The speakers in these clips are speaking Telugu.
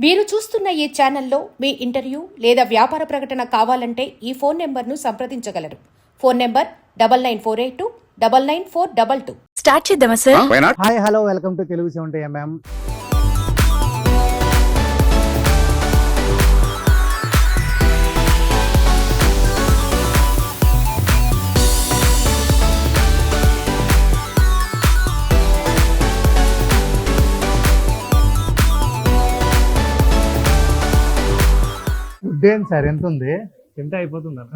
మీరు చూస్తున్న ఈ ఛానల్లో మీ ఇంటర్వ్యూ లేదా వ్యాపార ప్రకటన కావాలంటే ఈ ఫోన్ నెంబర్ను సంప్రదించగలరు. Phone number 9948299422. స్టార్ట్ చేద్దామా sir? Hi hello welcome to Telugu 70mm. ఉడ్డేం సార్ ఎంత ఉంది? తింటే అయిపోతుందన్న.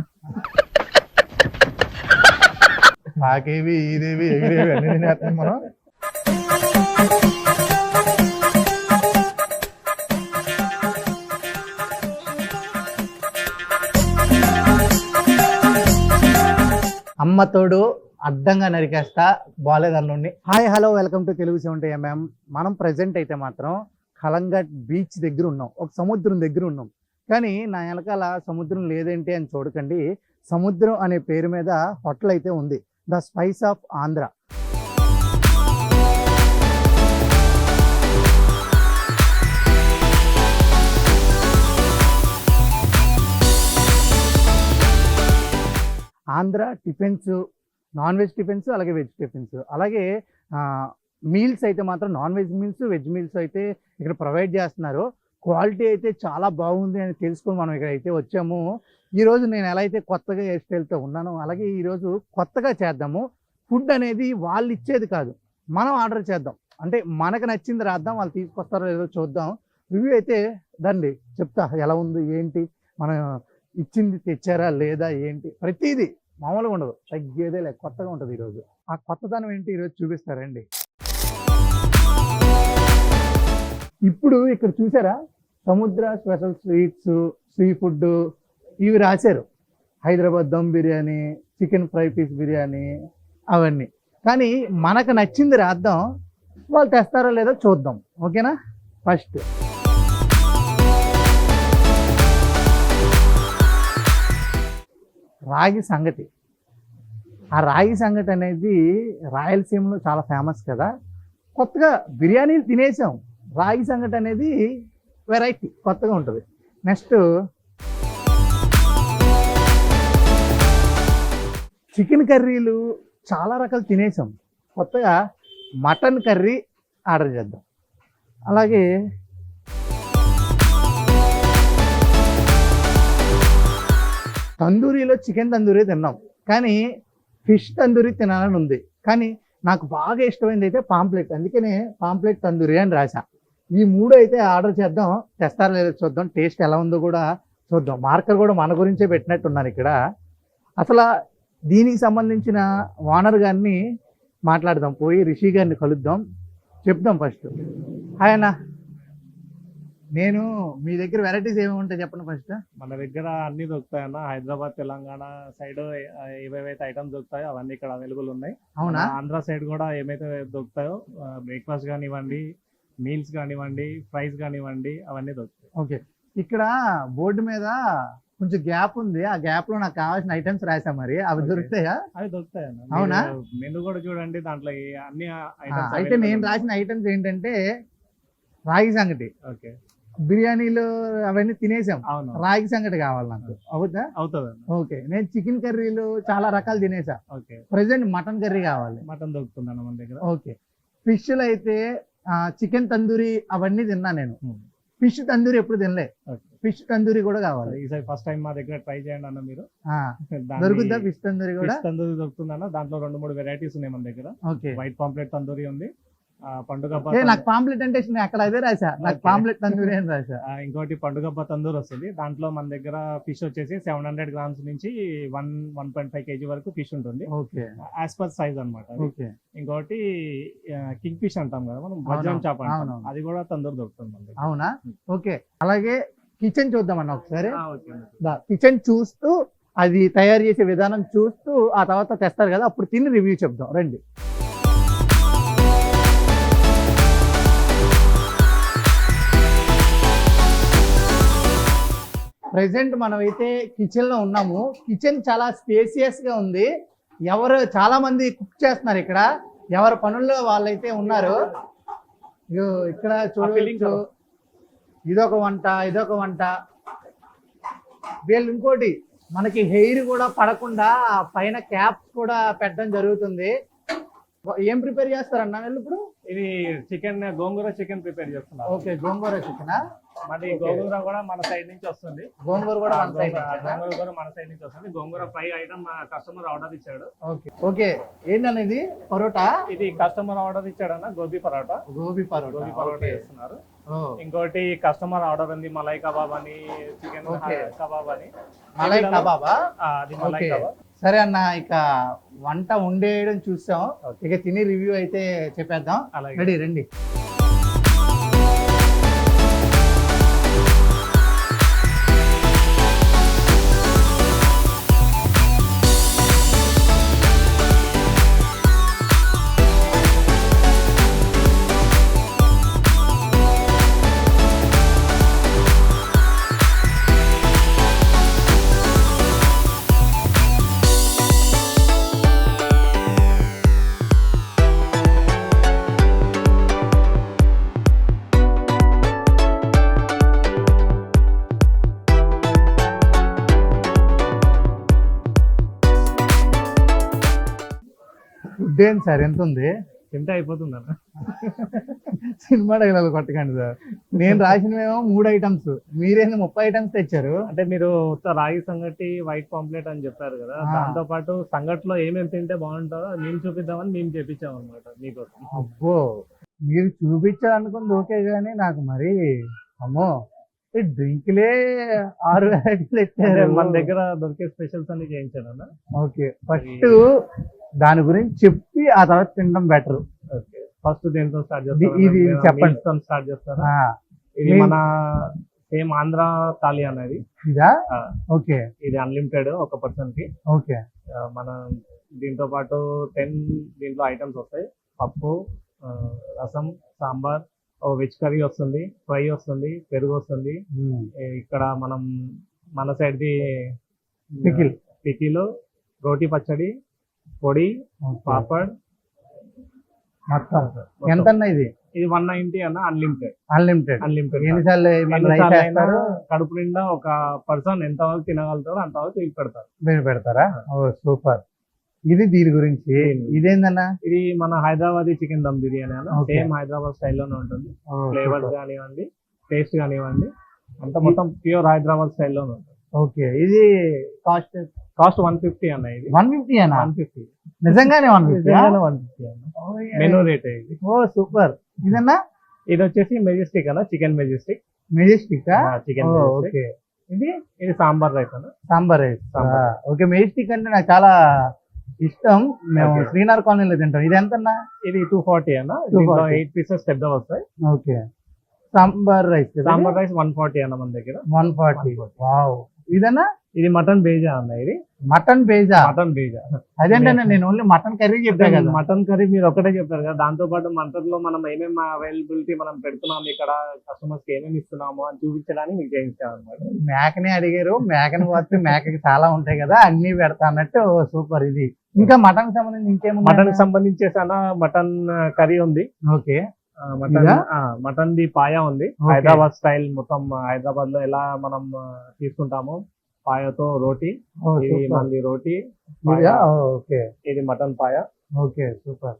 నాకేవి ఇదేవి ఎగిరేవి అన్ని తినేస్తాం మనం. అమ్మతోడు అడ్డంగా నరికేస్తా బాలేదన్నుండి. Hi hello welcome to Telugu 70mm. మనం ప్రజెంట్ అయితే మాత్రం కలంగట్ బీచ్ దగ్గర ఉన్నాం, ఒక సముద్రం దగ్గర ఉన్నాం. కానీ నా వెనకాల సముద్రం లేదేంటి అని చూడకండి, సముద్రం అనే పేరు మీద హోటల్ అయితే ఉంది, the spice of Andhra. Andhra tiffins, non veg tiffins, అలాగే వెజ్ టిఫిన్స్, అలాగే మీల్స్ అయితే మాత్రం non veg meals, veg meals అయితే ఇక్కడ ప్రొవైడ్ చేస్తున్నారు. క్వాలిటీ అయితే చాలా బాగుంది అని తెలుసుకొని మనం ఇక్కడ అయితే వచ్చాము. ఈరోజు నేను ఎలా అయితే కొత్తగా హెయిర్ స్టైల్తో ఉన్నానో అలాగే ఈరోజు కొత్తగా చేద్దాము. ఫుడ్ అనేది వాళ్ళు ఇచ్చేది కాదు, మనం ఆర్డర్ చేద్దాం. అంటే మనకు నచ్చింది రాద్దాం, వాళ్ళు తీసుకొస్తారో లేదో చూద్దాం. రివ్యూ అయితే దండి చెప్తా, ఎలా ఉంది ఏంటి, మనం ఇచ్చింది తెచ్చారా లేదా ఏంటి, ప్రతిదీ మామూలుగా ఉండదు, తగ్గేదే లేదు, కొత్తగా ఉంటుంది ఈరోజు. ఆ కొత్తదనం ఏంటి ఈరోజు చూపిస్తారండి. ఇప్పుడు ఇక్కడ చూసారా, సముద్ర స్పెషల్ స్వీట్స్, సీ ఫుడ్ ఇవి రాశారు. Hyderabad dum biryani, chicken fry piece biryani, అవన్నీ. కానీ మనకు నచ్చింది రాద్దాం, వాళ్ళు తెస్తారో లేదో చూద్దాం. ఓకేనా? ఫస్ట్ రాగి సంగటి. ఆ రాగి సంగటి అనేది రాయలసీమలో చాలా ఫేమస్ కదా. కొత్తగా బిర్యానీలు తినేసాం, రాగి సంగటి అనేది వెరైటీ, కొత్తగా ఉంటుంది. నెక్స్ట్ చికెన్ కర్రీలు చాలా రకాలు తినేసాం, కొత్తగా మటన్ కర్రీ ఆర్డర్ చేద్దాం. అలాగే తందూరీలో చికెన్ తందూరీ తిన్నాం, కానీ ఫిష్ తందూరీ తినాలని ఉంది. కానీ నాకు బాగా ఇష్టమైనది అయితే పాంప్లెట్, అందుకనే పాంప్లెట్ తందూరీ అని రాసా. ఈ మూడు అయితే ఆర్డర్ చేద్దాం, తెస్తారో లేదో చూద్దాం, టేస్ట్ ఎలా ఉందో కూడా చూద్దాం. మార్కర్ కూడా మన గురించే పెట్టినట్టున్నారు ఇక్కడ. అసలు దీనికి సంబంధించిన ఓనర్ గారిని మాట్లాడదాం, పోయి రిషి గారిని కలుద్దాం, చెప్దాం. ఫస్ట్ హాయ్ అన్న, నేను మీ దగ్గర వెరైటీస్ ఏమేమి ఉంటాయి చెప్పండి ఫస్ట్. మన దగ్గర అన్ని దొరుకుతాయన్న. హైదరాబాద్, తెలంగాణ సైడ్ ఏవేవైతే ఐటమ్స్ దొరుకుతాయో అవన్నీ ఇక్కడ అవైలబుల్ ఉన్నాయి. అవునా? ఆంధ్ర సైడ్ కూడా ఏమైతే దొరుకుతాయో, బ్రేక్ఫాస్ట్ కానివ్వండి, మీల్స్ కానివ్వండి, ఫ్రైస్ కానివ్వండి, అవన్నీ దొరుకుతాయి. ఓకే, ఇక్కడ బోర్డు మీద కొంచెం గ్యాప్ ఉంది, ఆ గ్యాప్ లో నాకు కావాల్సిన ఐటమ్స్ రాసా, మరి అవి దొరుకుతాయా? అవి దొరుకుతాయి. అవునా? మెనూ కూడా చూడండి, దాంట్లో అన్ని ఐటమ్స్. అయితే నేను రాసిన ఐటమ్స్ ఏంటంటే రాగి సంగటి, ఓకే, బిర్యానీలు అవన్నీ తినేసాం, అవును, రాగి సంగటి కావాలి నాకు. అవుతా? అవుతుంది. ఓకే, నేను చికెన్ కర్రీలు చాలా రకాలు తినేసా. ఓకే, ప్రెసెంట్ మటన్ కర్రీ కావాలి. మటన్ దొరుకుతుంది అన్న మన దగ్గర. ఓకే, ఫిష్లు అయితే చికెన్ తందూరి అవన్నీ తిన్నా నేను. ఫిష్ తందూరి ఎప్పుడు తినలే, ఫిష్ తందూరి కూడా కావాలి. ఈసారి ఫస్ట్ టైం మా దగ్గర ట్రై చేయండి అన్న మీరు. దొరుకుతుందా ఫిష్ తందూరి కూడా? ఫిష్ తందూరి దొరుకుతుంది అన్న, దాంట్లో 2-3 వెరైటీస్ ఉన్నాయి మన దగ్గర. ఓకే, వైట్ పాంప్లెట్ తందూరి ఉంది, పండుగ నాకు పాంప్లెట్ అంటే అక్కడ అదే రాసా, నాకు పాంప్లెట్ తందూరి అని రాసా. ఇంకోటి పండుగ తందూరి వస్తుంది, దాంట్లో మన దగ్గర ఫిష్ వచ్చేసి 700 grams నుంచి 1.5 kg వరకు ఫిష్ ఉంటుంది. ఓకే, యాజ్ పర్ సైజ్ అనమాట. ఓకే, ఇంకోటి కింగ్ ఫిష్ అంటాం కదా మనం, వజ్రం చేప, అది కూడా తందూరి దొరుకుతుంది మన దగ్గర. అవునా? ఓకే, అలాగే కిచెన్ చూద్దామన్న ఒకసారి. కిచెన్ చూస్తూ, అది తయారు చేసే విధానం చూస్తూ, ఆ తర్వాత తెస్తారు కదా, అప్పుడు తిని రివ్యూ చెప్దాం రండి. ప్రెసెంట్ మనమైతే కిచెన్ లో ఉన్నాము. కిచెన్ చాలా స్పేసియస్ గా ఉంది. చాలా మంది కుక్ చేస్తున్నారు ఇక్కడ, ఎవరి పనుల్లో వాళ్ళైతే ఉన్నారు. ఇక్కడ చూడవచ్చు, ఇదొక వంట. వీళ్ళు ఇంకోటి మనకి హెయిర్ కూడా పడకుండా పైన క్యాప్స్ కూడా పెట్టడం జరుగుతుంది. ఏం ప్రిపేర్ చేస్తారన్నా వీళ్ళు ఇప్పుడు? ఇది చికెన్, గోంగూర చికెన్ ప్రిపేర్ చేస్తున్నారు. ఓకే, గోంగూర చికెనా? మరి గోంగూర కూడా మన సైడ్ నుంచి వస్తుంది. గోంగూర కూడా మన సైడ్ గోంగూర కూడా మన సైడ్ నుంచి వస్తుంది. గోంగూర ఫ్రై ఐటమ్ కస్టమర్ ఆర్డర్ ఇచ్చాడు. ఓకే, ఏంటన్న ఇది? పరోటా? ఇది కస్టమర్ ఆర్డర్ ఇచ్చాడన్న గోబీ పరోటా. గోబీ పరోటా చేస్తున్నారు. ఇంకోటి కస్టమర్ ఆర్డర్ ఉంది మలై కబాబ్ అని, చికెన్ కబాబ్ అని. మలై కబాబా? అది మలై కబాబ్. సరే అన్న, ఇక వంట వండేయడం చూసాం, ఇక తిని రివ్యూ అయితే చెప్పేద్దాం. రెడీ, రండి. ఫుడ్ ఏంటి సార్, ఎంత ఉంది? తింటే అయిపోతుంది అన్న. సినిమా డైలాగ్ కొట్టకండి సార్. నేను రాసినవేమో 3 ఐటమ్స్, మీరేమో 30 ఐటమ్స్ తెచ్చారు. అంటే మీరు రాగి సంగటి, వైట్ పాంప్లెట్ అని చెప్పారు కదా, దాంతో పాటు సంగట్లో ఏమేమి తింటే బాగుంటుందో మేము చూపిద్దామని మేము చేపించాం అనమాట మీకోసం. అబ్బో, మీరు చూపించాలనుకుంది ఓకే, కానీ నాకు మరి అమ్మో డ్రింక్లే 6 వెరైటీలు ఇచ్చారు. మన దగ్గర దొరికే స్పెషల్స్ అన్ని చేయించాను అన్న. ఓకే, ఫస్ట్ దాని గురించి చెప్పి ఆ తర్వాత తినడం బెటర్. ఓకే, ఫస్ట్ దేంతో స్టార్ట్ చేస్తారు? ఇది చెప్పండి. స్టార్ట్ చేస్తారా? ఇది మన సేమ్ ఆంధ్ర థాలి అనేది. ఇదా? ఓకే, ఇది అన్లిమిటెడ్ ఒక పర్సన్ కి. ఓకే, మన దీంతో పాటు 10 దీంట్లో ఐటమ్స్ వస్తాయి. పప్పు, రసం, సాంబార్, వెజ్ కర్రీ వస్తుంది, ఫ్రై వస్తుంది, పెరుగు వస్తుంది. ఇక్కడ మనం మన సైడ్ ది పికిల్, రోటీ పచ్చడి, పొడి, పాపడ్ మొత్తం. ఎంత అన్న ఇది? ఇది 190 అన్న, అన్లిమిటెడ్. ఎన్నిసార్లు కడుపు నిండా ఒక పర్సన్ ఎంత వరకు తినగలుగుతారో అంత వరకు ఇది పెడతారు. మీరు పెడతారా? ఓ సూపర్. ఇది దీని గురించి. ఇదేందన్నా? ఇది మన హైదరాబాదీ చికెన్ దమ్ బిర్యానీ అన్న. సేమ్ హైదరాబాద్ స్టైల్లోనే ఉంటుంది. ఫ్లేవర్స్ కానివ్వండి, టేస్ట్ కానివ్వండి, అంతా మొత్తం ప్యూర్ హైదరాబాద్ స్టైల్లోనే ఉంటుంది. ఓకే, ఇది కాస్ట్ 150 అన్న. ఇది 150 అన్న? 150 నిజంగానే 150 అన్న. మెనూ రేట్ ఇది. ఓ సూపర్. ఇదన్నా? ఇది వచ్చేసి మెజెస్టిక్ అన్న, చికెన్ మెజెస్టిక్. చికెన్. ఓకే, ఇది సాంబార్ రైస్ అన్న. సాంబార్ రైస్. ఓకే, మెజెస్టిక్ అంటే నాకు చాలా ఇష్టం. మేము శ్రీనగర్ కాలనీలో తింటాం. ఇది ఎంత అన్న? ఇది 240 అన్న. 8 పీసెస్ పెద్ద వస్తాయి. ఓకే, సాంబార్ రైస్ 140 అన్న మన దగ్గర. 140. వావ్. ఇదన్నా? ఇది మటన్ బేజా అన్న. ఇది మటన్ బేజా? అదేంటన్నా, నేను ఓన్లీ మటన్ కర్రీ చెప్పాను కదా. మటన్ కర్రీ మీరు ఒకటే చెప్పారు కదా, దాంతో పాటు మటన్ లో మనం ఏమేమి అవైలబిలిటీ మనం పెడుతున్నాం, ఇక్కడ కస్టమర్స్ కి ఏమేమి ఇస్తున్నాము అని చూపించడానికి మీకు చేయించాం అనమాట. మేకని అడిగారు, మేకని పోతే మేకకి చాలా ఉంటాయి కదా, అన్ని పెడతా అన్నట్టు. సూపర్. ఇది ఇంకా మటన్ సంబంధించి ఇంకేమో? మటన్ సంబంధించేసి అన్న మటన్ కర్రీ ఉంది. ఓకే, మటన్ ది పాయా ఉంది. హైదరాబాద్ స్టైల్, మొత్తం హైదరాబాద్ లో ఎలా మనం తీసుకుంటాము, పాయతో రోటీ. ఇది మంది రోటీ. ఓకే, ఇది మటన్ పాయ. Okay, super.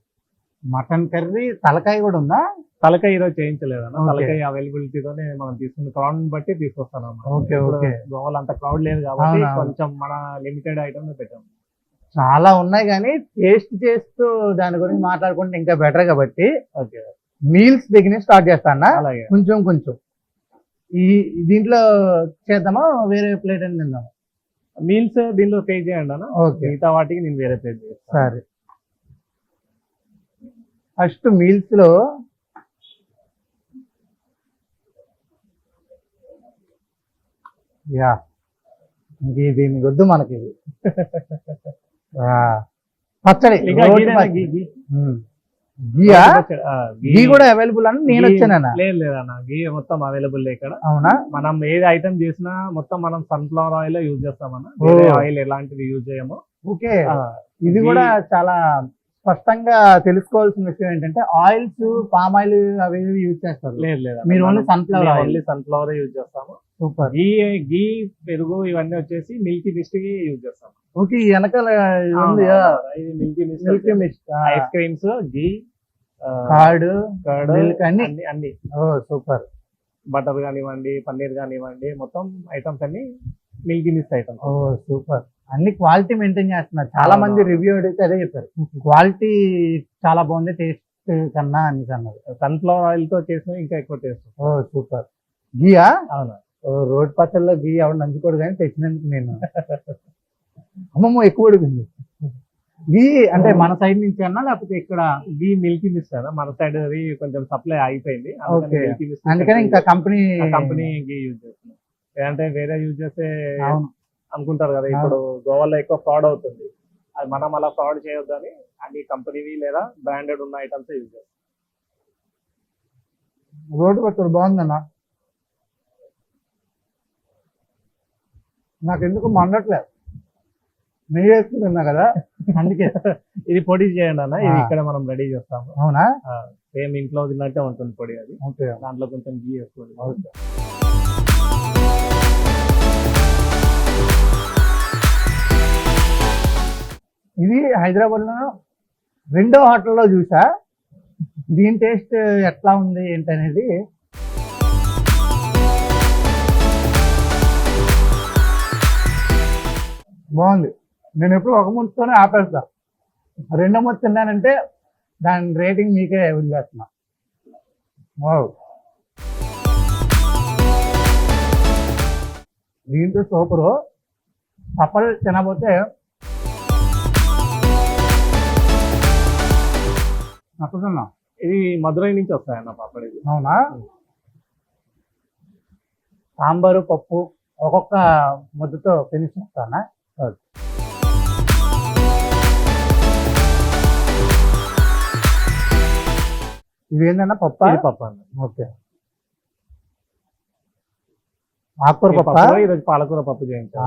Mutton curry. తలకాయ కూడా ఉందా? తలకాయ ఈరోజు చేయించలేదన్న. తలకాయ అవైలబిలిటీతోనే మనం తీసుకున్న క్రౌడ్ బట్టి తీసుకొస్తాను. Okay, okay. గోవాల్ అంత క్రౌడ్ లేదు కాబట్టి కొంచెం మన లిమిటెడ్ ఐటమ్ పెట్టాం. చాలా ఉన్నాయి కానీ టేస్ట్ చేస్తూ దాని గురించి మాట్లాడుకుంటే ఇంకా బెటర్ కాబట్టి ఓకే, మీల్స్ దగ్గర స్టార్ట్ చేస్తానా? అలాగే, కొంచెం ఈ దీంట్లో చేద్దామా, వేరే ప్లేట్ అని తిందామా? మీల్స్ దీనిలో పే చేయండి అన్న. ఓకే, మిగతా వాటికి నేను వేరే ప్లేట్ చేస్తాను. సరే, ఫస్ట్ మీల్స్ లో దీనికి వద్దు మనకి. పచ్చడి, గీ కూడా అవైలబుల్ అని నేను వచ్చాను. లేదన్న, గీ మొత్తం అవైలబుల్ ఇక్కడ. అవునా? మనం ఏది ఐటమ్ చేసినా మొత్తం మనం సన్ఫ్లవర్ ఆయిల్ యూజ్ చేస్తామన్నా. ఆయిల్ ఎలాంటిది యూజ్ చేయము. ఓకే, ఇది కూడా చాలా స్పష్టంగా తెలుసుకోవాల్సిన విషయం ఏంటంటే ఆయిల్స్ పామ్ ఆయిల్ అవి యూజ్ చేస్తారు. లేదు లేదు మీరు only sunflower oil. Only sunflower use చేస్తాము. సూపర్. గీ పెరుగు ఇవన్నీ వచ్చేసి మిల్కీ మిస్ట్ కి యూజ్ చేస్తాము. ఓకే, ఈ వెనకాల ఉంది ఇది Milky Mist. Milky Mist, ice creams, ghee, curd, curd, milk అన్ని. అన్ని ఓ సూపర్. బటర్ కానివ్వండి, పన్నీర్ కానివ్వండి, మొత్తం ఐటమ్స్ అన్ని మిల్కీ మిస్ట్ ఐటమ్స్. ఓ సూపర్. అన్ని క్వాలిటీ మెయింటైన్ చేస్తున్నారు. చాలా మంది అవును. రివ్యూ అడిగితే అదే చెప్పారు, క్వాలిటీ చాలా బాగుంది టేస్ట్ కన్నా అని అన్నారు. సన్ఫ్లవర్ ఆయిల్ తో చేసిన ఇంకా ఎక్కువ టేస్ట్. ఓ సూపర్. గీయా? అవునా? రోడ్ పచ్చల్లో గీ ఎవరు నంచుకోడు కానీ తెచ్చినందుకు నేను అమ్మమ్మ ఎక్కువ అడుగుంది. గీ అంటే మన సైడ్ నుంచి అన్నా లేకపోతే ఇక్కడ? గీ మిల్కీ మిస్ట్ కదా, మన సైడ్ అది కొంచెం సప్లై అయిపోయింది. ఓకే, అందుకని ఇంకా కంపెనీ గీ యూజ్ చేస్తున్నాం. లేదంటే వేరే యూజ్ చేస్తే అవును అనుకుంటారు కదా, ఇప్పుడు గోవాలో ఎక్కువ ఫ్రాడ్ అవుతుంది. అది మనం అలా ఫ్రాడ్ చేయొద్దని అన్ని కంపెనీవి లేదా బ్రాండెడ్ ఉన్న ఐటమ్స్ యూజ్ చేస్తాం. రోడ్డు పచ్చడి బాగుందన్న, నాకు ఎందుకు మండట్లేదు. నెయ్యి వేసుకుంటున్నా కదా అందుకే. ఇది పొడి చేయండి అన్న, ఇది ఆ. ఇక్కడ మనం రెడీ చేస్తాము. అవునా? సేమ్ ఇంట్లో తిన్నట్టే ఉంటుంది పొడి అది. ఓకే. దాంట్లో కొంచెం గీ వేసుకోండి. ఓకే. ఇది హైదరాబాద్ లో రెండో హోటల్లో చూసా. దీని టేస్ట్ ఎట్లా ఉంది ఏంటనేది బాగుంది. నేను ఎప్పుడు ఒక ముద్దతోనే ఆపేస్తా, రెండో ముద్ద తిన్నానంటే దాని రేటింగ్ మీకే వదిలేస్తున్నా. వావ్, దీంతో సూపరు. పప్పలు తినబోతే నచ్చుతున్నా. ఇది మదురై నుంచి వస్తాయన్న పాపడి. అవునా? సాంబారు పప్పు ఒక్కొక్క ముద్దతో ఫినిష్ చేస్తానా? ఇది ఏంటన్నా పప్పు? ఇది పప్పు అన్న. ఓకే. ఆకుకూర ఈ పప్పు. పప్పులో ఈరోజు పాలకూర పప్పు చేయించాం.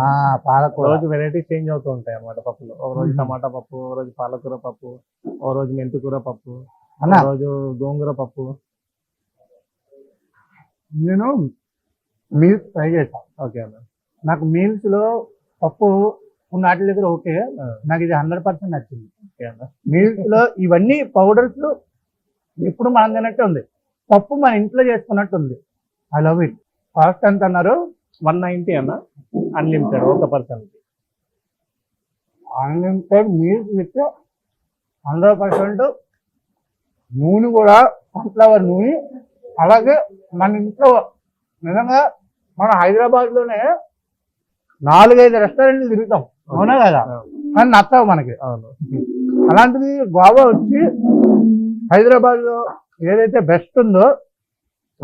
పాలకూర. రోజు వెరైటీస్ చేంజ్ అవుతూ ఉంటాయి అన్నమాట పప్పులో. ఒక రోజు మ్మ్. టమాటా పప్పు, ఒక రోజు పాలకూర పప్పు, ఒక రోజు మెంతికూర పప్పు, అన్న ఒక రోజు గోంగూర పప్పు. నేను మీల్స్ ట్రై చేశాను. ఓకే అన్న. నాకు మీల్స్ లో పప్పు ఉన్న వాటి దగ్గర ఓకే, నాకు ఇది 100% నచ్చింది. ఓకే అన్న. మీల్స్ లో ఇవన్నీ పౌడర్స్ ఇప్పుడు మనం తిన్నట్టు ఉంది, పప్పు మన ఇంట్లో చేసుకున్నట్టు ఉంది. I love it. కాస్ట్ ఎంత అన్నారు? 190 అన్న, అన్లిమిటెడ్ ఒక పర్సన్. అన్లిమిటెడ్ మీల్స్ విత్ 100% నూనె కూడా సన్ఫ్లవర్ నూనె. అలాగే మన ఇంట్లో నిజంగా మన హైదరాబాద్ లోనే 4-5 రెస్టారెంట్లు తిరుగుతాం, అవునా కదా, అని నచ్చవు మనకి. అవును. అలాంటిది గోవా వచ్చి హైదరాబాద్ లో ఏదైతే బెస్ట్ ఉందో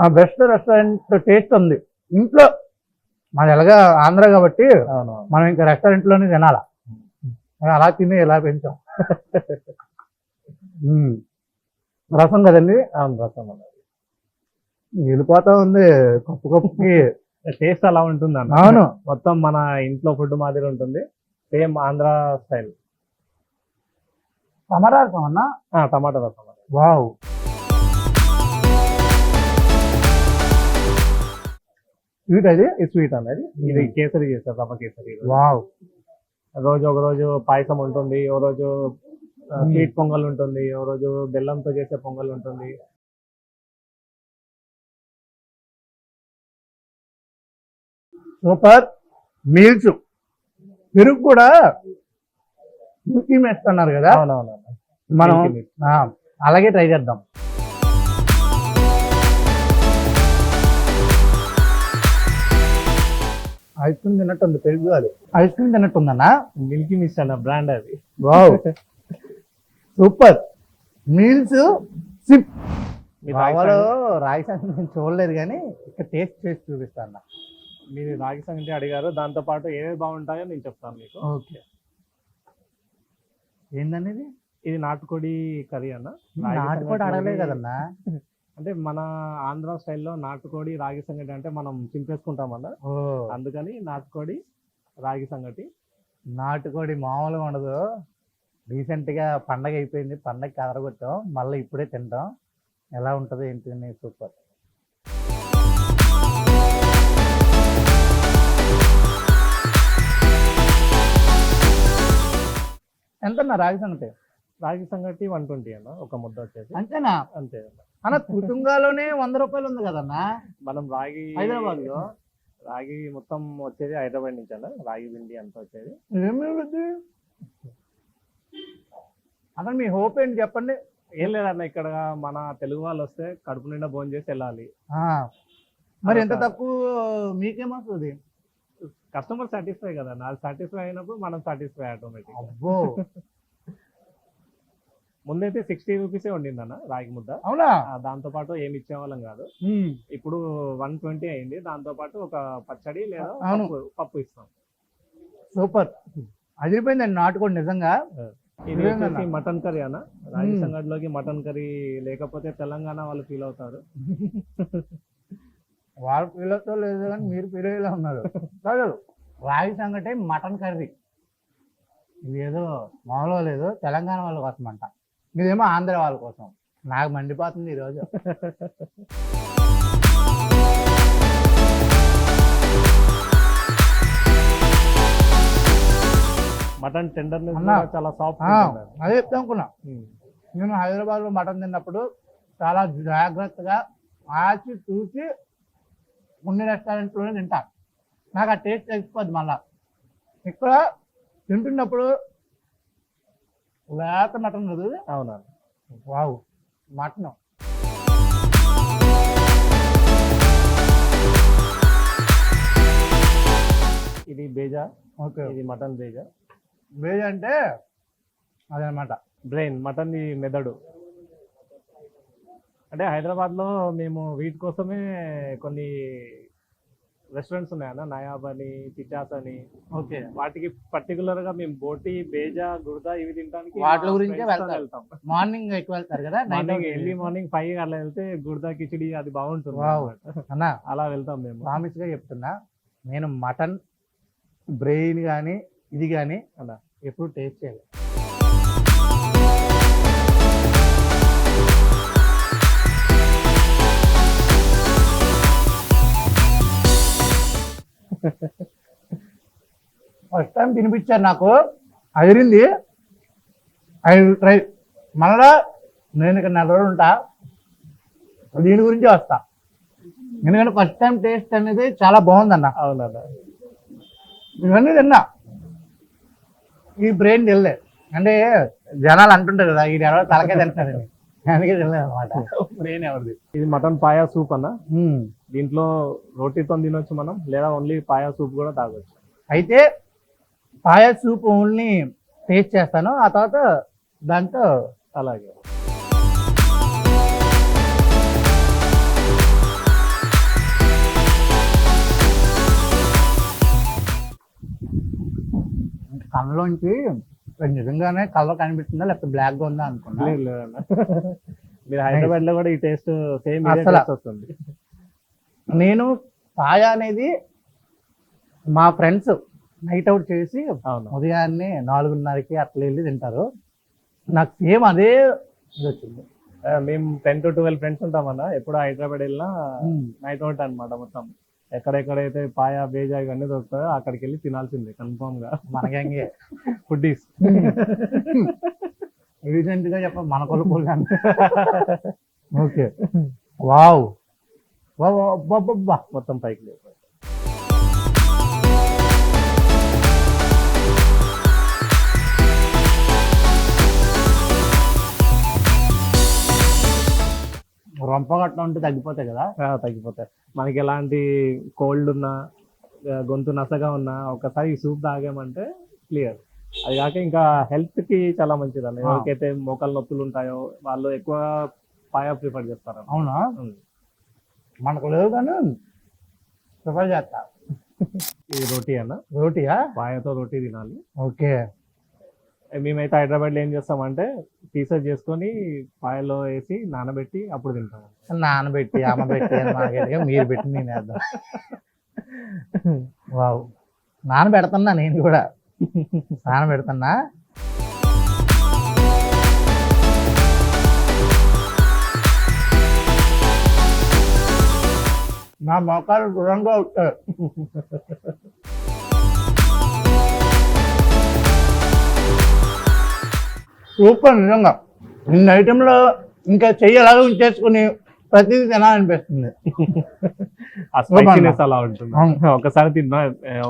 ఆ బెస్ట్ రెస్టారెంట్ టేస్ట్ ఉంది ఇంట్లో. మాది ఎలాగా ఆంధ్ర కాబట్టి అవును. మనం ఇంకా రెస్టారెంట్ లోనే తినాలా, అలా తిని ఎలా పెంచాం. రసం కదండి? అవును, రసం అన్న. వెళ్ళిపోతా ఉంది కప్పు కప్పుకి. టేస్ట్ అలా ఉంటుంది అన్న. అవును. మొత్తం మన ఇంట్లో ఫుడ్ మాదిరి ఉంటుంది, సేమ్ ఆంధ్ర స్టైల్. సమరాసం అన్నా? టమాటా రసం అన్న. వావ్. స్వీట్ అది? ఇది స్వీట్ అనేది. ఇది కేసరి చేస్తారు, రవ్వ కేసరి. వావ్. రోజు ఒక రోజు పాయసం ఉంటుంది, ఓ రోజు స్వీట్ పొంగల్ ఉంటుంది, ఓ రోజు బెల్లంతో చేసే పొంగల్ ఉంటుంది. సూపర్. మీల్స్ పెరుగు కూడా మిల్కీ వేస్తున్నారు కదా, అవునవును. మనం Milky Mist. అలాగే ట్రై చేద్దాం. ఐస్ క్రీమ్ తిన్నట్టుంది, పెరుగు అది ఐస్ క్రీమ్ తిన్నట్టుందన్నా. మిల్కీ మిస్ట్ అన్న బ్రాండ్ అది. Wow, super. Meals SIP. మీరు గోవాలో రాగి సంగటి నేను చూడలేదు కానీ ఇక్కడ టేస్ట్ చేసి చూపిస్తాను. మీరు రాగి సంగటి అడిగారు, దాంతో పాటు ఏవేవి బాగుంటాయో నేను చెప్తాను మీకు. ఓకే. ఏందనేది? ఇది నాటుకోడి కర్రీ అన్న. రాగి నాటుకోడి సంగటి అడగలేదు కదన్నా. అంటే మన ఆంధ్ర స్టైల్లో నాటుకోడి రాగి సంగటి అంటే మనం చింపేసుకుంటామన్న, ఓ, అందుకని నాటుకోడి రాగి సంగటి. నాటుకోడి మామూలుగా ఉండదు. రీసెంట్గా పండగ అయిపోయింది, పండగకి అదరగొట్టాం, మళ్ళీ ఇప్పుడే తింటాం. ఎలా ఉంటుంది ఏంటి సూపర్. ఎంతన్నా రాగి సంగటి? రాగి సంగటి 120 అన్న ఒక ముద్ద వచ్చేసి. అంతేనా? అంతే అన్న కుటుంబాలోనే 100 రూపాయలు ఉంది కదన్నా మనం రాగి హైదరాబాద్ లో. రాగి మొత్తం వచ్చేది హైదరాబాద్ నుంచి అన్న, రాగి పిండి అంతా వచ్చేది. ఏమి అక్కడ మీ హోప్ ఏంటి చెప్పండి. ఏం లేదన్న, ఇక్కడ మన తెలుగు వాళ్ళు వస్తే కడుపు నిండా భోజనం చేసి వెళ్ళాలి. మరి ఎంత తక్కువ మీకేమవుతుంది? కస్టమర్ సాటిస్ఫై కదా, నాకు సాటిస్ఫై అయినప్పుడు మనం సాటిస్ఫై ఆటోమేటిక్. అబ్బో ముందైతే 60 రూపీసే ఉండిందన్న రాగి ముద్ద. అవునా? దాంతో పాటు ఏమి ఇచ్చేవాళ్ళం కాదు. ఇప్పుడు 120 అయింది. దాంతో పాటు ఒక పచ్చడి లేదా పప్పు ఇస్తాం. సూపర్, అదిరిపోయిందండి నాటుకోండి నిజంగా. ఇది వచ్చేసి మటన్ కర్రీ అన్న. రాగి సంగటిలోకి మటన్ కర్రీ లేకపోతే తెలంగాణ వాళ్ళు ఫీల్ అవుతారు. వాళ్ళు ఫీల్ అవుతారో లేదు కానీ మీరు ఫీల్ అయ్యేలా ఉన్నారు. రాగి సంగటి మటన్ కర్రీ ఇది ఏదో మామూలుగా లేదు, తెలంగాణ వాళ్ళ కోసం అంట, ఇదేమో ఆంధ్ర వాళ్ళ కోసం. నాకు మండిపోతుంది ఈరోజు. మటన్ టెండర్ చాలా సాఫ్ట్. అదే చెప్తా అనుకున్నా. నేను హైదరాబాద్ లో మటన్ తిన్నప్పుడు చాలా జాగ్రత్తగా ఆచి చూసి కొన్ని రెస్టారెంట్లోనే తింటా, నాకు ఆ టేస్ట్ తెలిసిపోద్ది. మళ్ళా ఇక్కడ తింటున్నప్పుడు లేత మటన్ కదా. అవునా? వావ్, మటన్ ఇది బేజా. ఓకే, ఇది మటన్ బేజా. బేజా అంటే అదనమాట బ్రెయిన్, మటన్ ది మెదడు. అంటే హైదరాబాద్ లో మేము వీటి కోసమే కొన్ని రెస్టారెంట్స్ ఉన్నాయన్న, నయాబ్ అని, పిచాస్ అని. ఓకే, వాటికి పర్టికులర్ గా మేము బోటి, బేజా, గుర్దా ఇవి తినడానికి వాటి గురించే వెళ్తాం. మార్నింగ్ ఎక్కువ వెళ్తారు కదా, ఎర్లీ మార్నింగ్ 5 అలా వెళ్తే గుర్దా కిచిడి అది బాగుంటుంది అన్న. అలా వెళ్తాం మేము. ప్రామిస్ గా చెప్తున్నా, నేను మటన్ బ్రెయిన్ కానీ ఇది కానీ అలా ఎప్పుడు టేస్ట్ చేయాలి. ఫస్ట్ టైం తినిపించారు నాకు, అదిరింది. I will try. మళ్ళా నేను ఇక్కడ 4 రోజులు ఉంటా, దీని గురించి వస్తా, ఎందుకంటే ఫస్ట్ టైం టేస్ట్ అనేది చాలా బాగుందన్న. అవునన్నా, ఇవన్నీ తిన్నా, ఈ బ్రెయిన్ తినలే. అంటే జనాలు అంటుంటారు కదా, ఈ ఎవరో తలకే తింటారని, అందుకే తినలేదు అనమాట. బ్రెయిన్ ఎవరిది? ఇది మటన్ పాయా సూప్ అన్న. దీంట్లో రోటీతో తినొచ్చు మనం, లేదా ఓన్లీ పాయా సూప్ కూడా తాగొచ్చు. అయితే పాయా సూప్ ఓన్లీ టేస్ట్ చేస్తాను, ఆ తర్వాత దాంతో అలాగే. కళ్ళలోంచి నిజంగానే కలర్ కనిపిస్తుందా లేకపోతే బ్లాక్ గా ఉందా అనుకున్నా. లేదన్న, మీరు హైదరాబాద్ లో కూడా ఈ టేస్ట్ సేమ్ వస్తుంది. నేను పాయా అనేది మా ఫ్రెండ్స్ నైట్ అవుట్ చేసి ఉదయాన్నే 4:30కి అట్లా వెళ్ళి తింటారు, నాకు సేమ్ అదే ఇది వచ్చింది. మేము 10 to 12 ఫ్రెండ్స్ ఉంటామన్నా. ఎప్పుడు హైదరాబాద్ వెళ్ళినా నైట్ అవుట్ అనమాట. మొత్తం ఎక్కడెక్కడైతే పాయా, బేజా ఇవన్నీ దొరుకుతాయో అక్కడికి వెళ్ళి తినాల్సిందే కన్ఫర్మ్ గా. మనకి ఫుడ్డీస్ రీసెంట్ గా చెప్ప మన కొలుపులు. ఓకే, వావ్, మొత్తం పైకి లేదు. రొంపగట్ట ఉంటే తగ్గిపోతాయి కదా. తగ్గిపోతాయి. మనకి ఎలాంటి కోల్డ్ ఉన్నా, గొంతు నసగా ఉన్నా ఒకసారి ఈ సూప్ తాగామంటే క్లియర్. అది కాక ఇంకా హెల్త్ కి చాలా మంచిది అన్న. ఎవరికైతే మోకాలు నొప్పులు ఉంటాయో వాళ్ళు ఎక్కువ పాయా ప్రిఫర్ చేస్తారు. అవునా? మనకు లేదు కానీ ప్రిఫర్ చేస్తా. ఇది రోటీ అన్న. రోటీయా? పాయాతో రోటీ తినాలి. ఓకే, మేమైతే హైదరాబాద్ లో ఏం చేస్తామంటే పీసెస్ చేసుకొని పాయలో వేసి నానబెట్టి అప్పుడు తింటాం. నానబెట్టి అమ్మబెట్టి మీరు పెట్టి నేను వేద్దాం. వావ్, నానబెడుతున్నా నేను కూడా, నానబెడుతున్నా. నా మొక్కలు దూరంగా ఉంటాయి. సూపర్ నిజంగా. ఇన్ని ఐటెంలో ఇంకా చెయ్యలాగా ఉంచేసుకుని ప్రతిదీ తినాలనిపిస్తుంది. ఆ స్పైసీనెస్ అలా ఉంటుంది. ఒకసారి తిన్నా,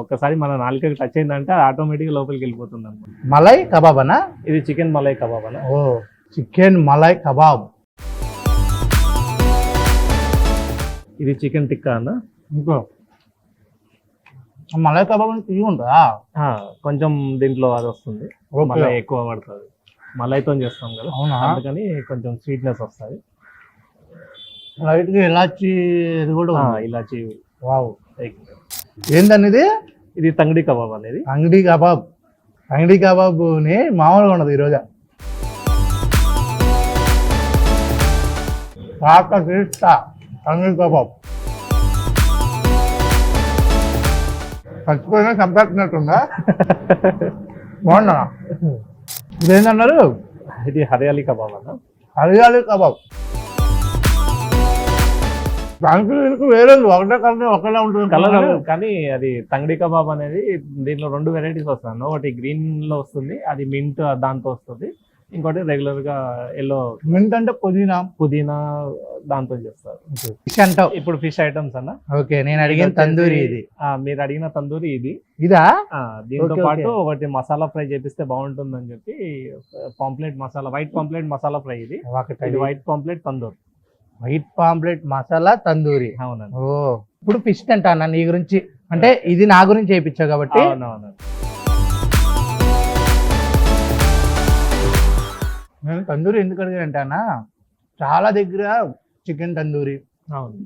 ఒకసారి మన నాలుకకి టచ్ అయిందంటే ఆటోమేటిక్ లోపలికి వెళ్ళిపోతుంది అనమాట. మలై కబాబ్ అనా? ఇది చికెన్ మలై కబాబ్ అన్న. ఓ చికెన్ మలై కబాబ్. ఇది చికెన్ టిక్కా అన్న. ఇంకో మలై కబాబ్ అని తీసుకుంటా కొంచెం దీంట్లో అది వస్తుంది, ఓకే. మలై ఎక్కువ పడుతుంది. మలైతో చేస్తాం కదా, అవునా? అందుకని కొంచెం స్వీట్నెస్ వస్తుంది. లైట్ గా ఇలాచి ఇది కూడా ఉంది. ఇలాచి. వావ్. ఏంటండి ఇది? ఇది తంగడి కబాబ్ అనేది. అంగడి కబాబ్. అంగడి కబాబ్ని మామూలుగా ఉండదు ఈరోజు. పాక తీస్తా అంగడి కబాబ్. చచ్చిపోయినా చంపేస్తున్నట్టుందా? బాగుందా? ఇదేంటన్నారు? ఇది హరియాలి కబాబ్ అన్న. హరియాలి కబాబ్. దానికి వేరే ఒకటే కలర్ ఒకలా ఉంటుంది కలర్, కానీ అది తంగడి కబాబ్ అనేది దీంట్లో 2 వెరైటీస్ వస్తాయి. ఒకటి గ్రీన్ లో వస్తుంది, అది మింట్ దాంతో వస్తుంది. ఇంకోటి రెగ్యులర్ గా ఎల్లో. మింట్ అంటే పుదీనా దాంతో చేస్తారు. ఫిష్ అంటావు. ఇప్పుడు ఫిష్ ఐటమ్స్ అన్న. ఓకే, నేను అడిగిన తందూరి ఇది. మీరు అడిగిన తందూరి ఇది. ఇదా? దీంతో ఓకే, పాటు ఓకే. ఒకటి మసాలా ఫ్రై చేపిస్తే బాగుంటుందని చెప్పి pomfret masala, white pomfret masala fry ఇది. ఇది white pomfret tandoori. White pomfret masala tandoori. అవునండి. ఓ ఇప్పుడు ఫిష్ అంటాను నీ గురించి, అంటే ఇది నా గురించి చేయించావు కాబట్టి. అవునవును. నేను తందూరి ఎందుకు అడిగానంటానా, చాలా దగ్గర చికెన్ తందూరి అవును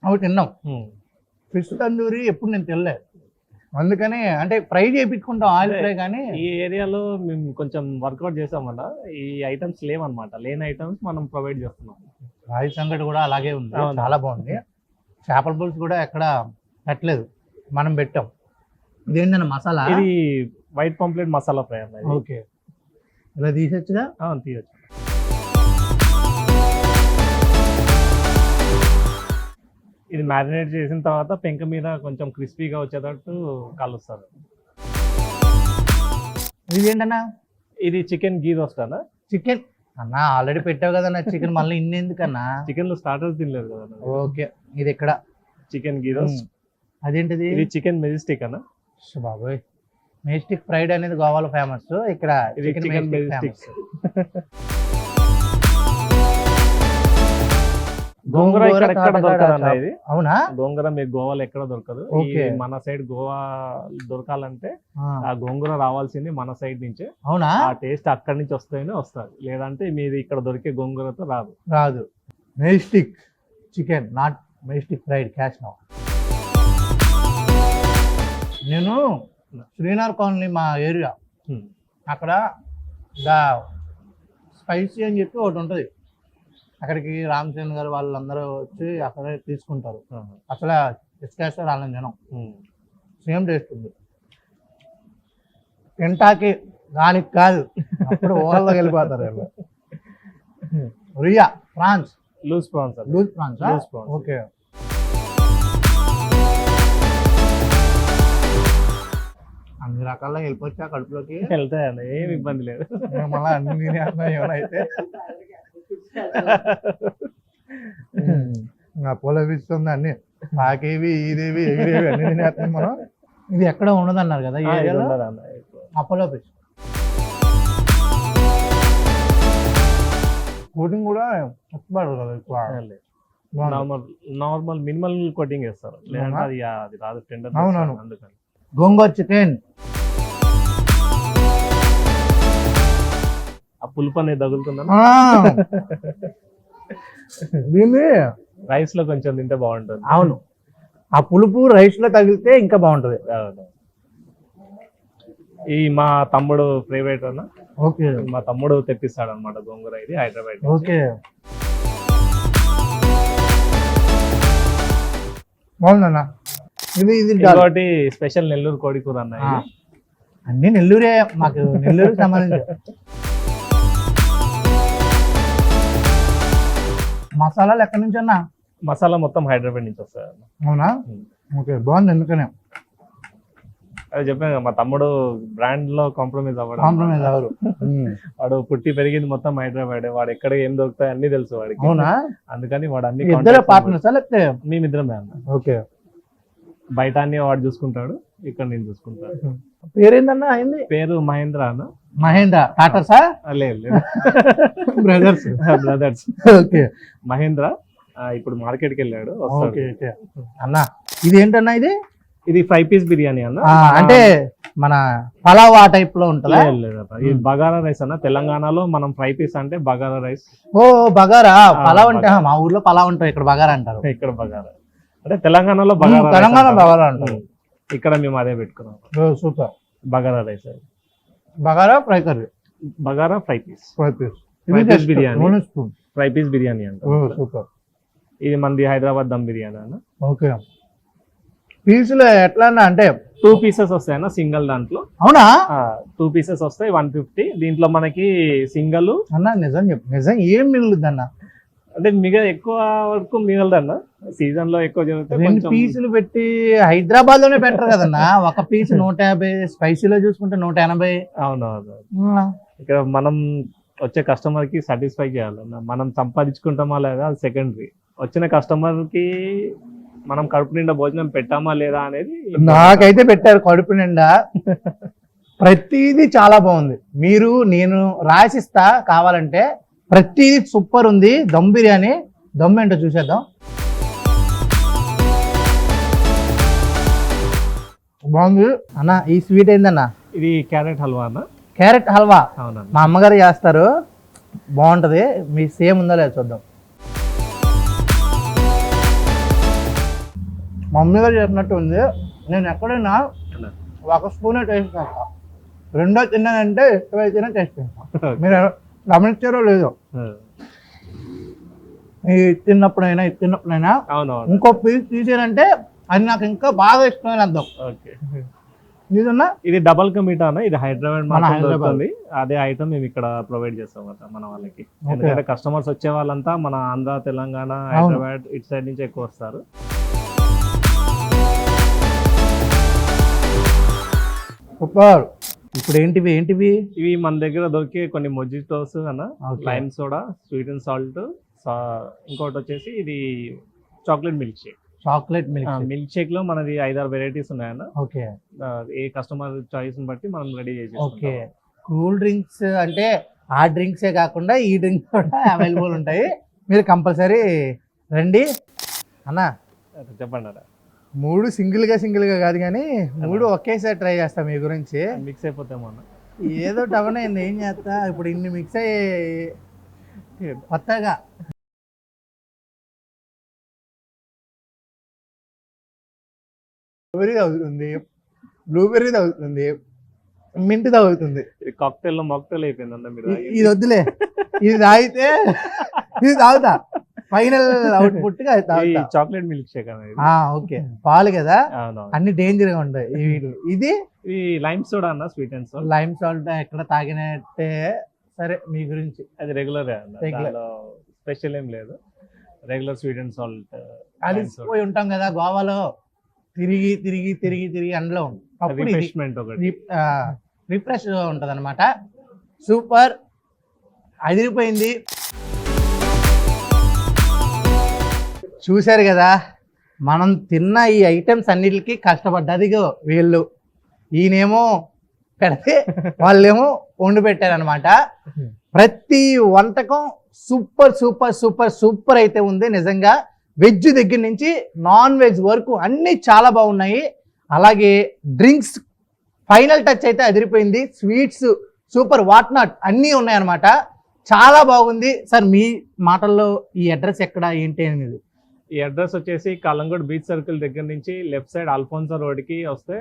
అవి తిన్నాం. ఫిష్ తందూరి ఎప్పుడు నేను తినలేదు. అందుకని అంటే ఫ్రై చేయించుకుంటాం, ఆయిల్ ఫ్రై. కానీ ఈ ఏరియాలో మేము కొంచెం వర్కౌట్ చేసాం వల్ల ఈ ఐటమ్స్ లేవన్నమాట. లేని ఐటమ్స్ మనం ప్రొవైడ్ చేస్తున్నాం. రాయి సంగటి కూడా అలాగే ఉంది, అవును. చాలా బాగుంది. చేపల పులుసు కూడా ఎక్కడ పెట్టలేదు, మనం పెట్టాం. ఇదేంటన్న మసాలా? ఇది వైట్ పాంప్లెట్ మసాలా ఫ్రై అన్నది. ఓకే, ఇలా తీసొచ్చుగా. తీయచ్చు. ఇది మ్యారినేట్ చేసిన తర్వాత పెంక మీద కొంచెం క్రిస్పీగా వచ్చేటట్టు కలుస్తారు. ఇది ఏంటన్నా? ఇది చికెన్ గీ రోస్ట్ అన్న. చికెన్ అన్నా ఆల్రెడీ పెట్టావు కదన్నా చికెన్, మళ్ళీ ఇన్ని ఎందుకన్నా? చికెన్ లో స్టార్టర్స్ తినలేదు కదా. ఓకే, ఇది ఎక్కడ? చికెన్ గీ రోస్ట్. అదేంటిది? ఇది చికెన్ మెజెస్టిక్ అన్న. బాబోయ్, మెజెస్టిక్ ఫ్రైడ్ అనేది గోవాలో ఫేమస్. ఇక్కడ ఇది చికెన్ మెజెస్టిక్. గోంగూర ఇక్కడ దొరకదు అన్న. ఇది అవునా? గోంగూర మీకు గోవాలో ఎక్కడ దొరకదు. ఓకే. మన సైడ్ గోవా దొరకాలంటే ఆ గోంగూర రావాల్సింది మన సైడ్ నుంచే. అవునా? ఆ టేస్ట్ అక్కడి నుంచి వస్తేనే వస్తుంది, లేదంటే మీది ఇక్కడ దొరికే గోంగూరతో రాదు. Majestic chicken, not Majestic fried. Cash now. నేను శ్రీనగర్ కాలనీ, మా ఏరియా, అక్కడ దా స్పైసీ అని చెప్పి ఒకటి ఉంటుంది. అక్కడికి రామచంద్ర గారు వాళ్ళందరూ వచ్చి అక్కడే తీసుకుంటారు. అసలు ఇసుకేస్తారు వాళ్ళని జనం. సేమ్ టేస్ట్ ఉంది. తింటాకి దానికి కాదు, అప్పుడు ఓవర్లోకి వెళ్ళిపోతారు వీళ్ళు. రియా prawns, loose prawns. Loose prawns. Loose prawns. Okay. అన్ని రకాల వెళ్ళిపోవచ్చా కడుపులోకి? వెళ్తాయండి, ఏమి ఇబ్బంది లేదు. మళ్ళీ అన్ని తినేస్తున్నా ఏమైతే అపోలో ఇస్తుంది అన్ని. మాకేవి ఇదేవి ఎగిరేవి అన్ని తినేస్తున్నాం మనం. ఇది ఎక్కడ ఉండదన్నారు కదా ఈ ఏరియాలో? Apollo fish. కోటింగ్ కూడా పడదు కదా ఎక్కువ. నార్మల్ మినిమల్ కోటింగ్ వేస్తారు, లేదంటే అది రాదు టెండర్. అవునవును. అందుకని గోంగూర చికెన్. ఆ పులుపు అనేది తగులుతుందా? దీన్ని రైస్ లో కొంచెం తింటే బాగుంటుంది. అవును, ఆ పులుపు రైస్ లో తగిలితే ఇంకా బాగుంటది. ఈ మా తమ్ముడు ఫేవరెట్ అన్న. ఓకే. మా తమ్ముడు తెప్పిస్తాడు అనమాట గోంగూర. ఇది హైదరాబాద్. ఓకే, బాగుందన్న. ఇది ఇంకోటి స్పెషల్ నెల్లూరు కోడి కూర అన్న. అన్ని నెల్లూరే, మాకు నెల్లూరు సంబంధించి. మసాలాలు ఎక్కడి నుంచి అన్నా? మసాలా మొత్తం హైదరాబాద్ నుంచి వస్తుంది అన్న. అవునా? ఓకే, బాగుంది. ఎందుకనే అదే చెప్పాను కదా, మా తమ్ముడు బ్రాండ్ లో కాంప్రమైజ్ అవ్వడం. కాంప్రమైజ్ అవ్వరు. వాడు పుట్టి పెరిగింది మొత్తం హైదరాబాద్, వాడు ఎక్కడ ఏం దొరుకుతాయి అన్ని తెలుసు వాడికి. అవునా? అందుకని వాడు అన్ని ఇద్దరు పార్ట్నర్స్ లేకపోతే? మేమిద్దరమే అన్న. ఓకే. బయట అన్ని వాడు చూసుకుంటాడు, ఇక్కడ నేను చూసుకుంటాడు. పేరేందన్నా అయింది? పేరు మహేంద్ర అన్న. మహేంద్ర టాటర్సా? లేదు బ్రదర్స్. బ్రదర్స్. ఓకే. మహేంద్ర ఇప్పుడు మార్కెట్ కి వెళ్ళాడు, వస్తాడు. Okay okay. అన్న ఇది ఏంటన్నా ఇది? ఇది 5 పీస్ బిర్యానీ అన్న. అంటే మన పలావ్ ఆ టైప్ లో ఉంటుందా? లేదన్న, ఇది బగారా రైస్ అన్న. తెలంగాణలో మనం 5 పీస్ అంటే బగారా రైస్. ఓ బగారా. పలావ్ అంటే మా ఊర్లో పలావ్ అంటారు, ఇక్కడ బగారా అంటారు. ఇక్కడ బగారా అంటే తెలంగాణలో బగారా, తెలంగాణ బగారా అంటారు. ఇక్కడ మేము అదే పెట్టుకున్నాం. Super. Bagara rice, bagara fry curry, bagara 5 piece. 5 piece. 5 piece biryani, 5 piece biryani అంట. సూపర్. ఇది మంది హైదరాబాద్ దమ్ బిర్యానీ అన్న. ఓకే. పీసులు ఎట్లా అన్నా అంటే 2 పీసెస్ వస్తాయన్న సింగిల్ దాంట్లో. అవునా? 2 పీసెస్ వస్తాయి, 150. దీంట్లో మనకి సింగిల్ అన్న నిజం చెప్పు, నిజం ఏం మిగులుద్ది అన్న? అంటే ఎక్కువ వరకు మిగలదన్న. సీజన్ లో ఎక్కువ జరిగితే 2 పీసులు పెట్టి హైదరాబాద్ లోనే బెటర్ కదన్నా. ఒక పీస్ 150, స్పైసీలో చూసుకుంటే 180. అవునవును. ఇక్కడ మనం వచ్చే కస్టమర్ కి సాటిస్ఫై చేయాలన్న. మనం సంపాదించుకుంటామా లేదా అది సెకండరీ. వచ్చిన కస్టమర్ కి మనం కడుపు నిండా భోజనం పెట్టామా లేదా అనేది. నాకైతే పెట్టారు కడుపు నిండా. ప్రతిదీ చాలా బాగుంది. నేను రాసిస్తా కావాలంటే. ప్రతిదీ సూపర్ ఉంది. దమ్ బిర్యానీ, దమ్ ఏంటో చూసేద్దాం. బాగుంది అన్న. ఈ స్వీట్ ఏందన్నా? ఇది క్యారెట్ హల్వా అన్న. క్యారెట్ హల్వా. అవునన్నా, మా అమ్మగారు చేస్తారు, బాగుంటది. మీ సేమ్ ఉందో లేదో చూద్దాం. మా మమ్మీ గారు చేసినట్టు ఉంది. నేను ఎక్కడైనా ఒక స్పూనే టేస్ట్ చేస్తా, రెండో తిన్నానంటే ఎక్కువైతేనే టేస్ట్ చేస్తా. మీరు గమనించారో లేదో, ఇది తిన్నప్పుడైనా ఇంకో పీస్ తీసానంటే అది నాకు ఇంకా బాగా ఇష్టమైన అర్థం. ఇదన్నా ఇది డబల్ కా మీఠా అన్న. ఇది హైదరాబాద్ మాత్రం అదే ఐటమ్ మేము ఇక్కడ ప్రొవైడ్ చేస్తాం మన వాళ్ళకి. ఎందుకంటే కస్టమర్స్ వచ్చే వాళ్ళంతా మన ఆంధ్ర, తెలంగాణ, హైదరాబాద్ ఇటు సైడ్ నుంచి ఎక్కువ వస్తారు. సూపర్. ఇప్పుడు ఏంటివి ఇవి మన దగ్గర దొరికే కొన్ని మొజిటోస్ అన్న, lime soda, sweet and salt, ఇంకోటి వచ్చేసి ఇది chocolate milk shake. Milk shake లో మనది 5-6 వెరైటీస్ ఉన్నాయన్న. ఓకే. ఏ కస్టమర్ చాయిస్ బట్టి మనం రెడీ చేసి. ఓకే. కూల్ డ్రింక్స్ అంటే ఆ డ్రింక్సే కాకుండా ఈ డ్రింక్స్ కూడా అవైలబుల్ ఉంటాయి. మీరు కంపల్సరీ రండి అన్న. చెప్పండి అన్న. 3 సింగిల్ గా కాదు కానీ 3 ఒకేసారి ట్రై చేస్తా. మీ గురించి మిక్స్ అయిపోతామో అన్న. ఏదో టవన్ అయింది, ఏం చేస్తా. ఇప్పుడు ఇన్ని మిక్స్ అయ్యి కొత్తగా స్ట్రాబెర్రీ తగ్గుతుంది, బ్లూబెర్రీ తగ్గుతుంది, మింట్ తగ్గుతుంది. ఇది కాక్టైల్ లో మాక్టైల్ అయిపోయింది అన్న. మీరు ఇది వద్దులే, ఇది తాగితే ఇది తాగుతా. ఫైనల్ అవుట్పుట్ గా చాక్లెట్ మిల్క్ షేక్ అనేది. ఓకే. పాలు కదా, అన్ని డేంజర్ గా ఉంటాయి. ఇది లైమ్ సోడా అన్న, sweet and salt. Lime salt ఎక్కడ తాగినట్టే. సరే, మీ గురించి అది రెగ్యులర్ స్పెషల్ ఏం లేదు, రెగ్యులర్ స్వీట్ అండ్ సాల్ట్. అలిసిపోయి ఉంటాం కదా గోవాలో, తిరిగి అందులో రిఫ్రెష్ ఉంటది అనమాట. సూపర్, అదిరిపోయింది. చూశారు కదా, మనం తిన్న ఈ ఐటమ్స్ అన్నిటికీ కష్టపడ్డదిగో వీళ్ళు. ఈయనేమో పెడితే వాళ్ళేమో వండి పెట్టారనమాట. ప్రతి వంటకం సూపర్ సూపర్ సూపర్ సూపర్ అయితే ఉంది నిజంగా. వెజ్ దగ్గర నుంచి నాన్ వెజ్ వరకు అన్నీ చాలా బాగున్నాయి. అలాగే డ్రింక్స్ ఫైనల్ టచ్ అయితే అదిరిపోయింది. స్వీట్స్ సూపర్, వాట్ నాట్ అన్నీ ఉన్నాయన్నమాట. చాలా బాగుంది. సార్, మీ మాటల్లో ఈ అడ్రస్ ఎక్కడ ఏంటి అనేది? ఈ అడ్రస్ వచ్చేసి కాలంగూడ్ బీచ్ సర్కిల్ దగ్గర నుంచి లెఫ్ట్ సైడ్ అల్ఫోన్సా రోడ్కి వస్తే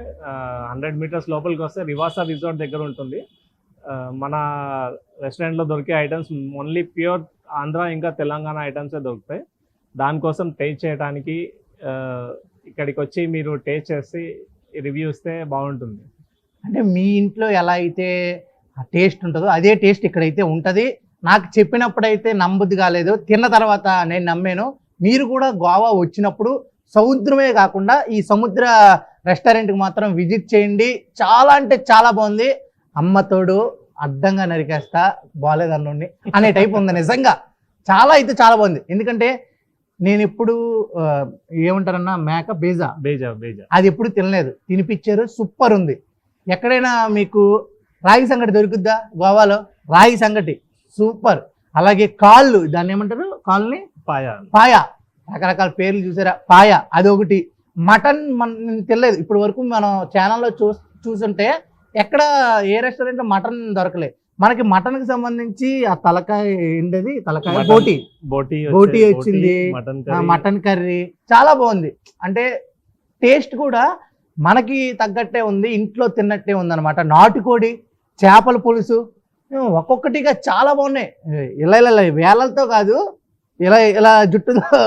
100 మీటర్స్ లోపలికి వస్తే రివాసా రిసార్ట్ దగ్గర ఉంటుంది. మన రెస్టారెంట్లో దొరికే ఐటమ్స్ ఓన్లీ ప్యూర్ ఆంధ్ర ఇంకా తెలంగాణ ఐటమ్సే దొరుకుతాయి. దానికోసం టేస్ట్ చేయడానికి ఇక్కడికి వచ్చి మీరు టేస్ట్ చేసి రివ్యూ ఇస్తే బాగుంటుంది. అంటే మీ ఇంట్లో ఎలా అయితే టేస్ట్ ఉంటుందో అదే టేస్ట్ ఇక్కడైతే ఉంటుంది. నాకు చెప్పినప్పుడైతే నమ్మబుద్ధి కాలేదు, తిన్న తర్వాత నేను నమ్మాను. మీరు కూడా గోవా వచ్చినప్పుడు సముద్రమే కాకుండా ఈ సముద్ర రెస్టారెంట్కి మాత్రం విజిట్ చేయండి. చాలా అంటే చాలా బాగుంది. అమ్మతోడు అడ్డంగా నరికేస్తా బాగాలేదన్నుండి అనే టైప్ ఉంది. నిజంగా చాలా అయితే చాలా బాగుంది. ఎందుకంటే నేను ఎప్పుడు ఏమంటారన్నా మేక బేజా అది ఎప్పుడు తినలేదు, తినిపించారు, సూపర్ ఉంది. ఎక్కడైనా మీకు రాగి సంగటి దొరుకుద్దా గోవాలో? రాగి సంగటి సూపర్. అలాగే కాళ్ళు, దాన్ని ఏమంటారు, కాళ్ళని పాయ, రకరకాల పేర్లు చూసారా, పాయ అదొకటి. మటన్ నేను తెలియదు ఇప్పటి వరకు, మనం ఛానల్లో చూసుంటే ఎక్కడ ఏ రెస్టారెంట్లో మటన్ దొరకలే. మనకి మటన్కి సంబంధించి ఆ తలకాయ ఏంటది, తలకాయ బోటి వచ్చింది, మటన్ కర్రీ చాలా బాగుంది. అంటే టేస్ట్ కూడా మనకి తగ్గట్టే ఉంది, ఇంట్లో తిన్నట్టే ఉంది అనమాట. నాటుకోడి, చేపల పులుసు ఒక్కొక్కటిగా చాలా బాగున్నాయి. ఇలా ఇలా వేలలతో కాదు, ఇలా ఇలా జుట్టుతో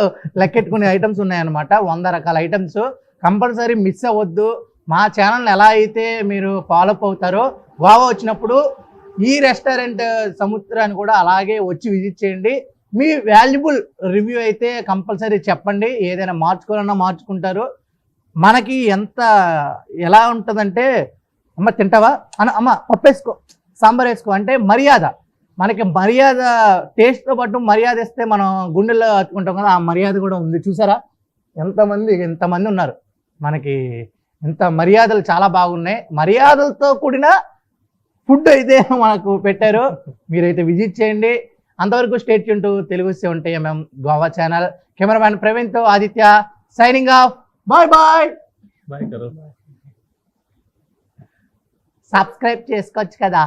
లెక్కెట్టుకునే ఐటమ్స్ ఉన్నాయన్నమాట. 100 రకాల ఐటమ్స్. కంపల్సరీ మిస్ అవ్వద్దు. మా ఛానల్ని ఎలా అయితే మీరు ఫాలోఅప్ అవుతారో, గోవా వచ్చినప్పుడు ఈ రెస్టారెంట్ సముద్రాన్ని కూడా అలాగే వచ్చి విజిట్ చేయండి. మీ వాల్యుబుల్ రివ్యూ అయితే కంపల్సరీ చెప్పండి. ఏదైనా మార్చుకోవాలన్నా మార్చుకుంటారు. మనకి ఎలా ఉంటుందంటే, అమ్మ తింటావా అన్న, అమ్మ పప్పు వేసుకో, సాంబార్ వేసుకో అంటే మర్యాద. మనకి మర్యాద, టేస్ట్తో పాటు మర్యాద ఇస్తే మనం గుండెల్లో హత్తుకుంటాం కదా, ఆ మర్యాద కూడా ఉంది. చూసారా ఎంతమంది ఉన్నారు మనకి, ఎంత మర్యాదలు చాలా బాగున్నాయి. మర్యాదలతో కూడిన ఫుడ్ అయితే మనకు పెట్టారు. మీరైతే విజిట్ చేయండి. అంతవరకు స్టేట్ యూన్ టు తెలుగు 7am గోవా ఛానల్. కెమెరామ్యాన్ ప్రవీణ్తో Aditya signing off. Bye bye. Subscribe చేసుకోవచ్చు కదా.